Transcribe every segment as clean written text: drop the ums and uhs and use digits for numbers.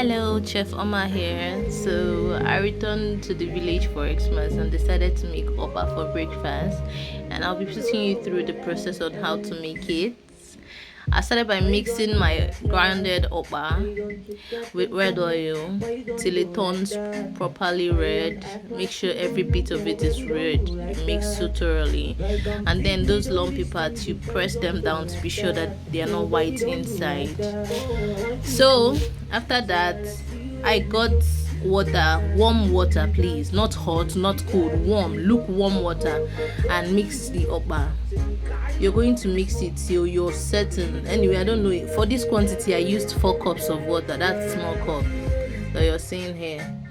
Hello, Chef Oma here. So I returned to the village for Xmas and decided to make Okpa for breakfast, and I'll be putting you through the process on how to make it. I started by mixing my grounded Okpa with red oil till it turns properly red. Make sure every bit of it is red. You mix so thoroughly, and then those lumpy parts you press them down to be sure that they are not white inside. So after that, I got water, warm water, please, not hot, not cold, warm, lukewarm water, and mix the Okpa. You're going to mix it till you're certain. Anyway, I don't know, for this quantity I used 4 cups of water. That small cup that you're seeing here,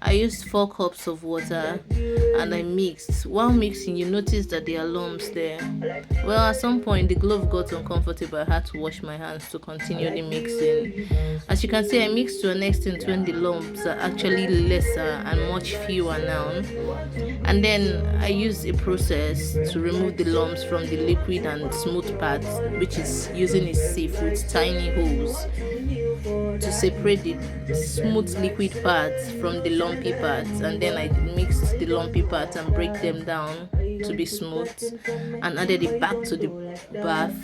I used 4 cups of water and I mixed. While mixing, you notice that there are lumps there. Well, at some point the glove got uncomfortable. I had to wash my hands to continue the mixing. As you can see, I mixed to an extent when the lumps are actually lesser and much fewer now. And then I used a process to remove the lumps from the liquid and smooth parts, which is using a sieve with tiny holes to separate the smooth liquid parts from the lumpy parts. And then I mixed the lumpy parts and break them down to be smooth and added it back to the bath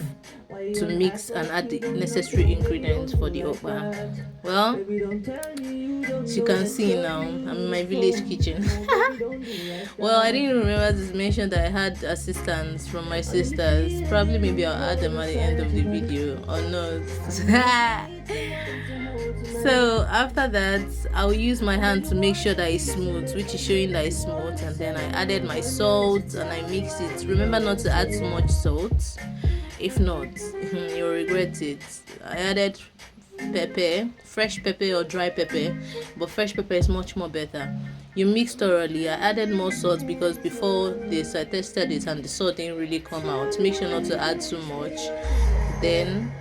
to mix and add the necessary ingredients for the Okpa. Well, as you can see now, I'm in my village kitchen. Well, I didn't remember to mention that I had assistance from my sisters. Probably maybe I'll add them at the end of the video or not. So after that, I'll use my hand to make sure that it's smooth, which is showing that it's smooth, and then I added my salt and I mixed it. Remember not to add too much salt, if not you'll regret it. I added pepper, fresh pepper or dry pepper, but fresh pepper is much more better. You mix thoroughly. I added more salt because before this I tested it and the salt didn't really come out. Make sure not to add too much. Then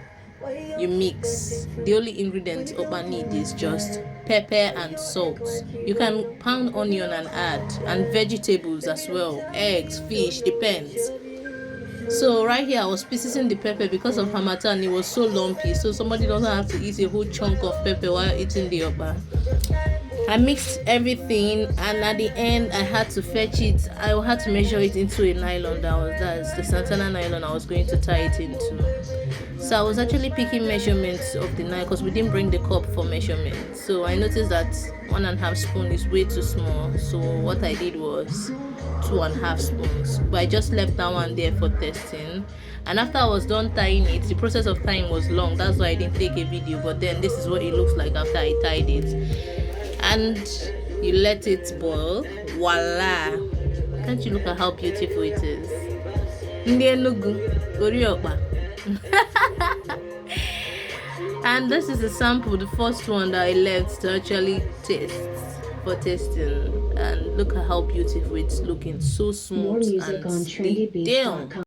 you mix. The only ingredient Okpa need is just pepper and salt. You can pound onion and add, and vegetables as well, eggs, fish, depends. So right here I was piecing the pepper because of Hamatan. It was so lumpy, so somebody doesn't have to eat a whole chunk of pepper while eating the Okpa. I mixed everything, and at the end I had to fetch it. I had to measure it into a nylon. That's the Santana nylon I was going to tie it into. So I was actually picking measurements of the nylon because we didn't bring the cup for measurement. So I noticed that 1.5 spoon is way too small. So what I did was 2.5 spoons. But I just left that one there for testing. And after I was done tying it, the process of tying was long. That's why I didn't take a video. But then this is what it looks like after I tied it. And you let it boil. Voila! Can't you look at how beautiful it is? And this is a sample, the first one that I left to actually taste for testing. And look at how beautiful it's looking. So smooth and sleek. Damn!